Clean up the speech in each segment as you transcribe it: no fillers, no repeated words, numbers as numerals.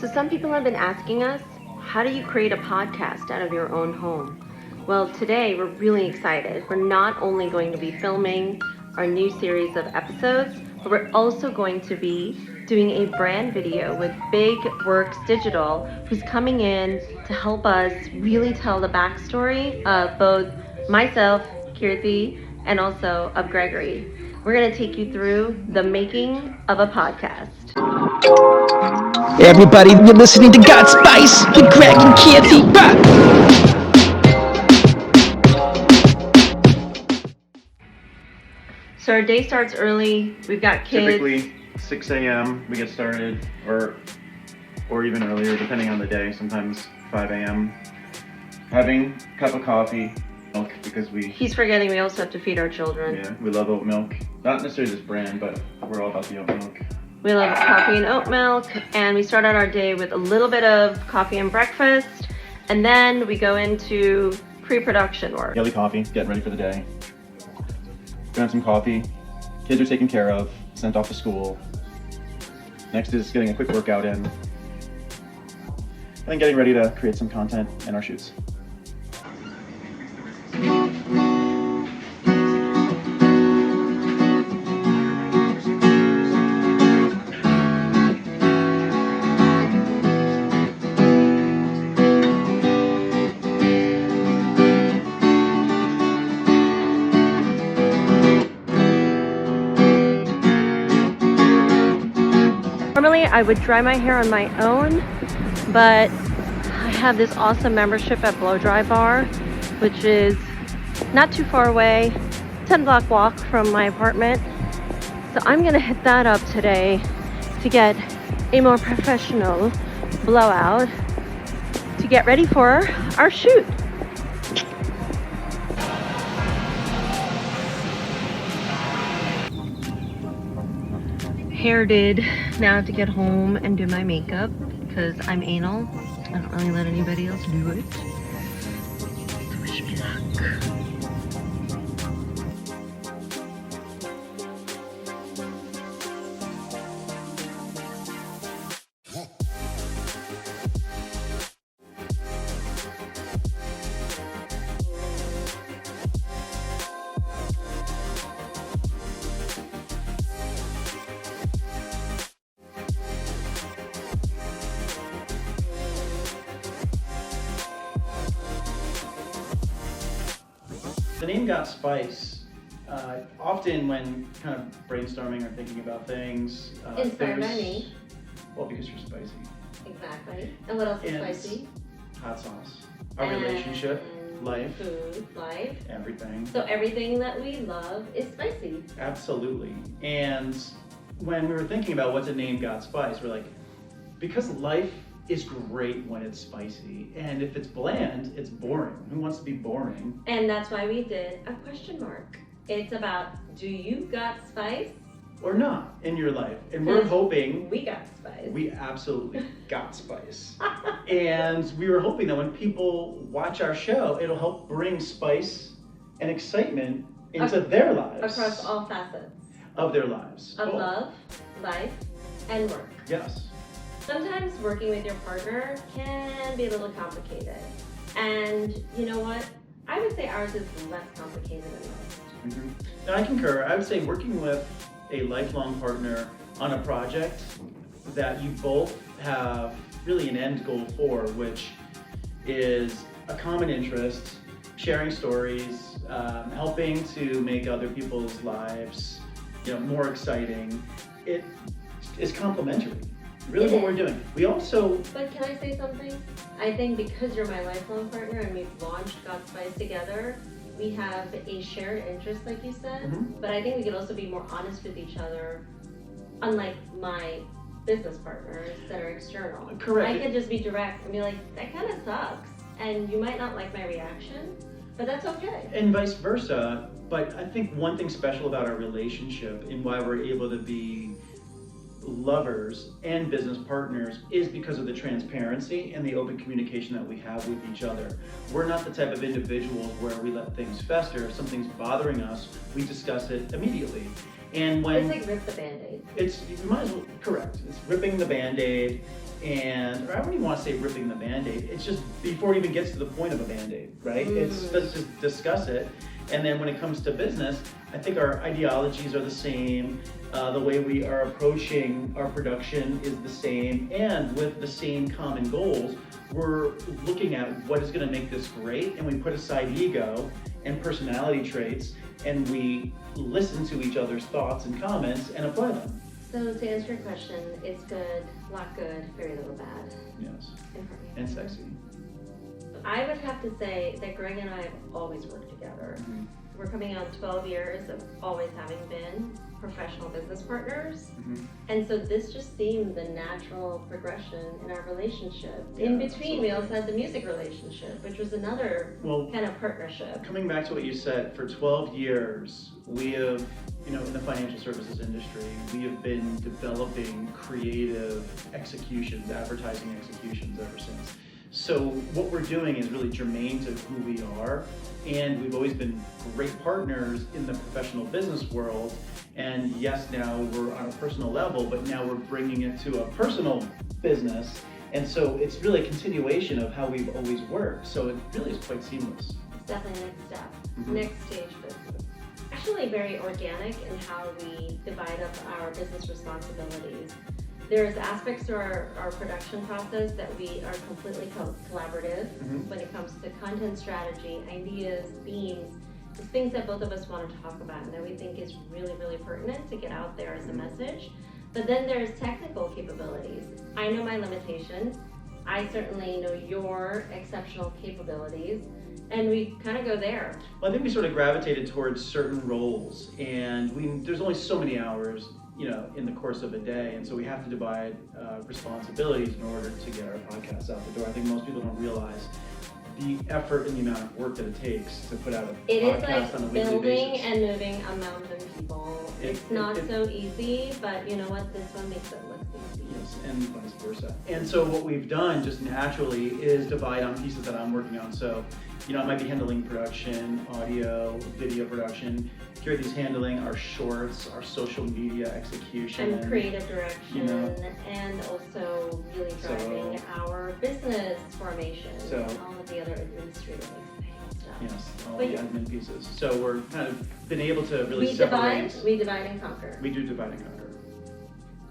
So some people have been asking us, how do you create a podcast out of your own home? Well, today we're really excited. We're not only going to be filming our new series of episodes, but we're also going to be doing a brand video with Bigwork Digital, who's coming in to help us really tell the backstory of both myself, Kirti, and also of Gregory. We're going to take you through the making of a podcast. Hey everybody, you're listening to God Spice with Greg and Kirti. So our day starts early. We've got kids. Typically 6 a.m. we get started, or even earlier, depending on the day. Sometimes 5 a.m. Having a cup of coffee, milk, because He's forgetting we also have to feed our children. Yeah, we love oat milk. Not necessarily this brand, but we're all about the oat milk. We love coffee and oat milk, and we start out our day with a little bit of coffee and breakfast, and then we go into pre-production work. Daily coffee, getting ready for the day. Grab some coffee. Kids are taken care of, sent off to school. Next is getting a quick workout in. And getting ready to create some content in our shoots. Normally I would dry my hair on my own, but I have this awesome membership at Blow Dry Bar, which is not too far away, 10-block walk from my apartment. So I'm gonna hit that up today to get a more professional blowout to get ready for our shoot. Hair did. Now I have to get home and do my makeup because I'm anal. I don't really let anybody else do it. So wish me luck. The name got spice. Often when kind of brainstorming or thinking about things. Inspired by me. Well, because you're spicy. Exactly. And what else is spicy? Hot sauce. Our relationship, life. Food, life. Everything. So everything that we love is spicy. Absolutely. And when we were thinking about what to name God Spice, we're like, because life is great when it's spicy, and if it's bland, it's boring. Who wants to be boring? And that's why we did a question mark. It's about, do you got spice? Or not in your life. And we're hoping we got spice. We absolutely got spice. And we were hoping that when people watch our show, it'll help bring spice and excitement into their lives. Across all facets. Of their lives. Of love, life, and work. Yes. Sometimes working with your partner can be a little complicated. And you know what? I would say ours is less complicated than most. Mm-hmm. Now I concur. I would say working with a lifelong partner on a project that you both have really an end goal for, which is a common interest, sharing stories, helping to make other people's lives, more exciting. It is complementary. Really what we're doing. We also... But can I say something? I think because you're my lifelong partner and we've launched God Spice together, we have a shared interest, like you said, but I think we can also be more honest with each other, unlike my business partners that are external. Correct. I can just be direct and be like, that kind of sucks, and you might not like my reaction, but that's okay. And vice versa, but I think one thing special about our relationship and why we're able to be lovers and business partners is because of the transparency and the open communication that we have with each other. We're not the type of individuals where we let things fester. If something's bothering us, we discuss it immediately. And when it's like rip the Band-Aid. You might as well, correct. It's ripping the Band-Aid and, or I wouldn't even want to say ripping the Band-Aid, it's just before it even gets to the point of a Band-Aid, right? It's, let's just discuss it. And then when it comes to business, I think our ideologies are the same, the way we are approaching our production is the same, and with the same common goals, we're looking at what is going to make this great, and we put aside ego and personality traits, and we listen to each other's thoughts and comments and apply them. So to answer your question, it's good, a lot good, very little bad. Yes. And sexy. I would have to say that Greg and I have always worked together. Mm-hmm. We're coming on 12 years of always having been professional business partners. Mm-hmm. And so this just seemed the natural progression in our relationship. Yeah, In between, we absolutely. also had the music relationship, which was another kind of partnership. Coming back to what you said, for 12 years, we have, in the financial services industry, we have been developing creative executions, advertising executions ever since. So what we're doing is really germane to who we are, and we've always been great partners in the professional business world. And yes, now we're on a personal level, but now we're bringing it to a personal business. And so it's really a continuation of how we've always worked. So it really is quite seamless. It's definitely next step, Mm-hmm. next stage business. Actually very organic in how we divide up our business responsibilities. There's aspects to our production process that we are completely collaborative when it comes to content strategy, ideas, themes, just things that both of us want to talk about and that we think is really, really pertinent to get out there as a message. But then there's technical capabilities. I know my limitations. I certainly know your exceptional capabilities. And we kind of go there. Well, I think we sort of gravitated towards certain roles, and there's only so many hours, in the course of a day, and so we have to divide responsibilities in order to get our podcasts out the door. I think most people don't realize the effort and the amount of work that it takes to put out a podcast on a weekly basis. It is like building and moving a mountain, people. It's not so easy, but you know what? This one makes it look easy. Yes, and vice versa. And so what we've done just naturally is divide on pieces that I'm working on. So, I might be handling production, audio, video production. Kirti's handling our shorts, our social media execution. And creative direction, and also really driving our business formation and all of the other administrative stuff. Yes, all the admin pieces. So we're kind of been able to really We separate. divide and conquer. We do divide and conquer.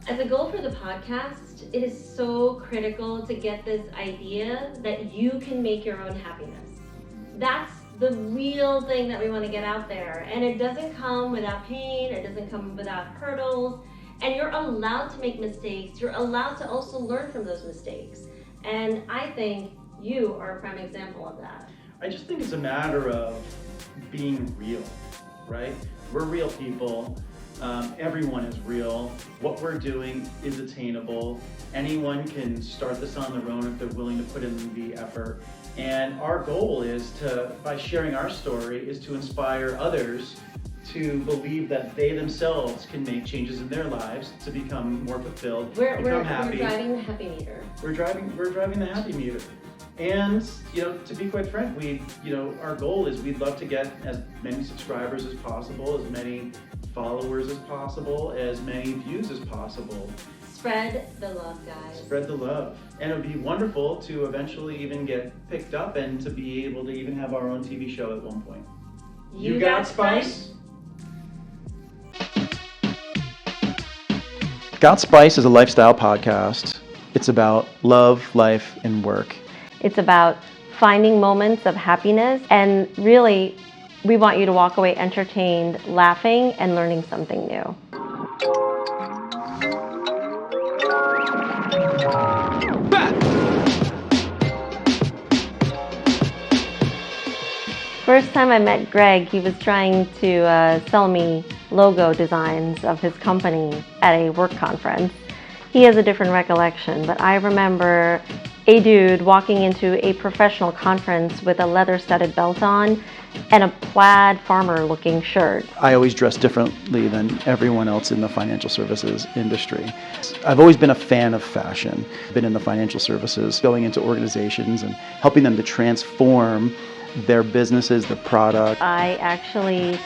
As a goal for the podcast, it is so critical to get this idea that you can make your own happiness. That's the real thing that we want to get out there. And it doesn't come without pain, it doesn't come without hurdles. And you're allowed to make mistakes. You're allowed to also learn from those mistakes. And I think you are a prime example of that. I just think it's a matter of being real, right? We're real people. Everyone is real. What we're doing is attainable. Anyone can start this on their own if they're willing to put in the effort. And our goal is by sharing our story, is to inspire others to believe that they themselves can make changes in their lives to become more fulfilled, become happy. We're driving the happy meter. We're driving the happy meter. And, to be quite frank, our goal is we'd love to get as many subscribers as possible, as many followers as possible, as many views as possible. Spread the love, guys. Spread the love. And it would be wonderful to eventually even get picked up and to be able to even have our own TV show at one point. You got spice? Got Spice is a lifestyle podcast. It's about love, life, and work. It's about finding moments of happiness, and really, we want you to walk away entertained, laughing, and learning something new. First time I met Greg, he was trying to sell me logo designs of his company at a work conference. He has a different recollection, but I remember a dude walking into a professional conference with a leather-studded belt on and a plaid farmer-looking shirt. I always dress differently than everyone else in the financial services industry. I've always been a fan of fashion. I've been in the financial services, going into organizations and helping them to transform their businesses, the product. I actually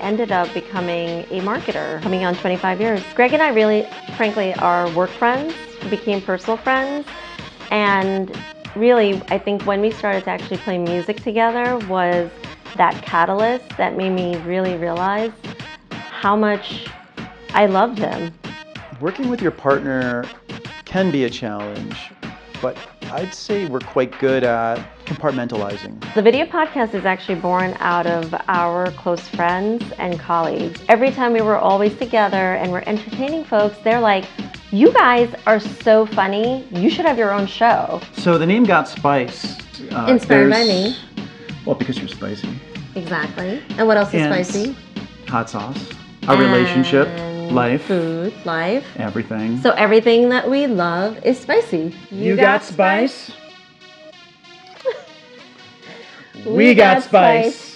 ended up becoming a marketer, coming on 25 years. Greg and I really, frankly, are work friends, became personal friends, and really, I think when we started to actually play music together was that catalyst that made me really realize how much I loved him. Working with your partner can be a challenge, but I'd say we're quite good at compartmentalizing. The video podcast is actually born out of our close friends and colleagues. Every time we were always together and we're entertaining folks, they're like, you guys are so funny, you should have your own show. So the name Got Spice. Inspired by me. Well, because you're spicy. Exactly. And what else is And spicy? Hot sauce. Our relationship, life, Food, life. everything. So everything that we love is spicy. You got spice? We got spice.